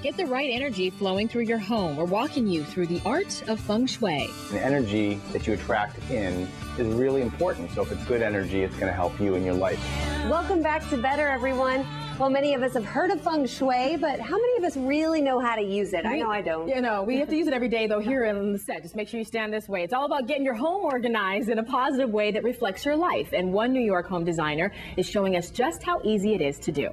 Get the right energy flowing through your home. We're walking you through the art of Feng Shui. The energy that you attract in is really important. So if it's good energy, it's going to help you in your life. Welcome back to Better, everyone. Well, many of us have heard of Feng Shui, but how many of us really know how to use it? I know I don't. You know, we have to use it every day, though, here in the set. Just make sure you stand this way. It's all about getting your home organized in a positive way that reflects your life. And one New York home designer is showing us just how easy it is to do.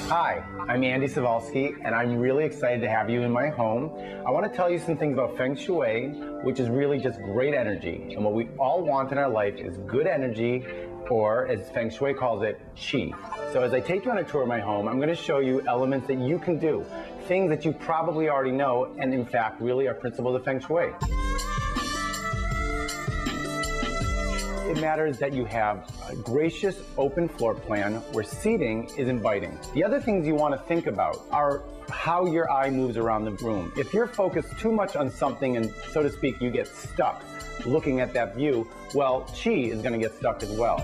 Hi, I'm Andy Suvalsky, and I'm really excited to have you in my home. I want to tell you some things about Feng Shui, which is really just great energy. And what we all want in our life is good energy, or as Feng Shui calls it, qi. So as I take you on a tour of my home, I'm going to show you elements that you can do, things that you probably already know, and in fact really are principles of Feng Shui. It matters that you have a gracious open floor plan where seating is inviting. The other things you want to think about are how your eye moves around the room. If you're focused too much on something and, so to speak, you get stuck looking at that view, well, qi is going to get stuck as well.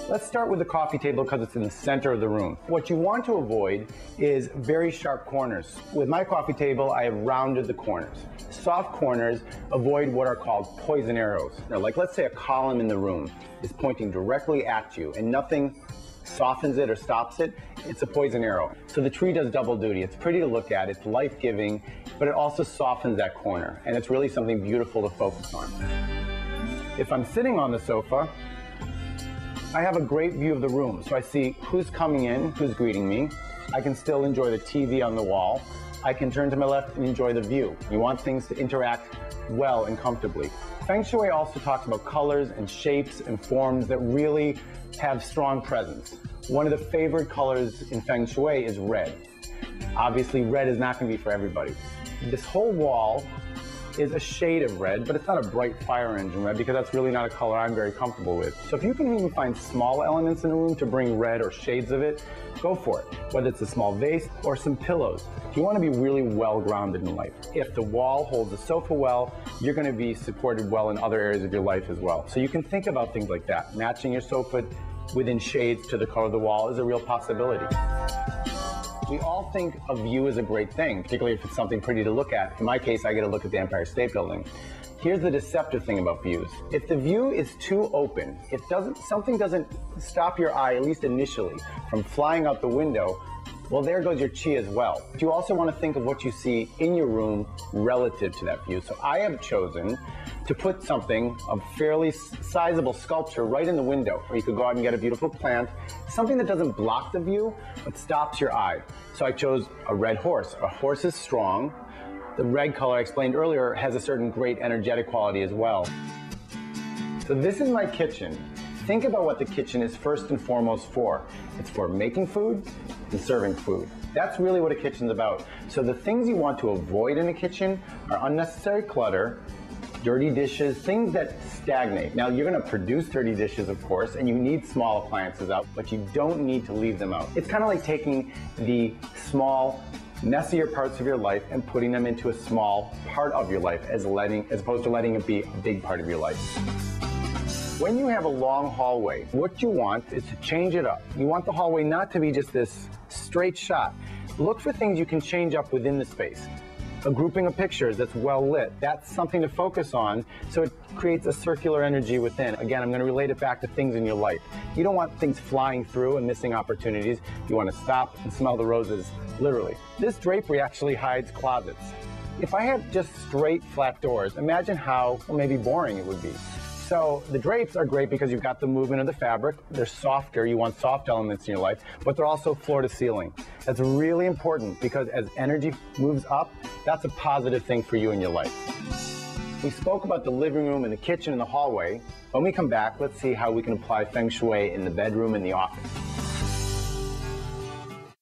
Let's start with the coffee table because it's in the center of the room. What you want to avoid is very sharp corners. With my coffee table, I have rounded the corners. Soft corners avoid what are called poison arrows. Now, like let's say a column in the room is pointing directly at you and nothing softens it or stops it, it's a poison arrow. So the tree does double duty. It's pretty to look at, it's life-giving, but it also softens that corner, and it's really something beautiful to focus on. If I'm sitting on the sofa, I have a great view of the room, so I see who's coming in, who's greeting me. I can still enjoy the TV on the wall. I can turn to my left and enjoy the view. You want things to interact well and comfortably. Feng Shui also talks about colors and shapes and forms that really have strong presence. One of the favorite colors in Feng Shui is red. Obviously, red is not going to be for everybody. This whole wall is a shade of red, but it's not a bright fire engine red because that's really not a color I'm very comfortable with. So if you can even find small elements in a room to bring red or shades of it, go for it. Whether it's a small vase or some pillows. If you want to be really well grounded in life, if the wall holds the sofa well, you're going to be supported well in other areas of your life as well. So you can think about things like that. Matching your sofa within shades to the color of the wall is a real possibility. We all think a view is a great thing, particularly if it's something pretty to look at. In my case, I get to look at the Empire State Building. Here's the deceptive thing about views. If the view is too open, something doesn't stop your eye, at least initially, from flying out the window, well, there goes your qi as well. But you also want to think of what you see in your room relative to that view. So I have chosen to put something, a fairly sizable sculpture, right in the window, or you could go out and get a beautiful plant, something that doesn't block the view, but stops your eye. So I chose a red horse. A horse is strong. The red color I explained earlier has a certain great energetic quality as well. So this is my kitchen. Think about what the kitchen is first and foremost for. It's for making food and serving food. That's really what a kitchen's about. So the things you want to avoid in a kitchen are unnecessary clutter, dirty dishes, things that stagnate. Now, you're going to produce dirty dishes, of course, and you need small appliances out, but you don't need to leave them out. It's kind of like taking the small, messier parts of your life and putting them into a small part of your life as opposed to letting it be a big part of your life. When you have a long hallway, what you want is to change it up. You want the hallway not to be just this straight shot. Look for things you can change up within the space. A grouping of pictures that's well lit, that's something to focus on, so it creates a circular energy within. Again, I'm going to relate it back to things in your life. You don't want things flying through and missing opportunities. You want to stop and smell the roses, literally. This drapery actually hides closets. If I had just straight, flat doors, imagine how maybe boring it would be. So the drapes are great because you've got the movement of the fabric. They're softer. You want soft elements in your life, but they're also floor to ceiling. That's really important because as energy moves up, that's a positive thing for you in your life. We spoke about the living room and the kitchen and the hallway. When we come back, let's see how we can apply Feng Shui in the bedroom and the office.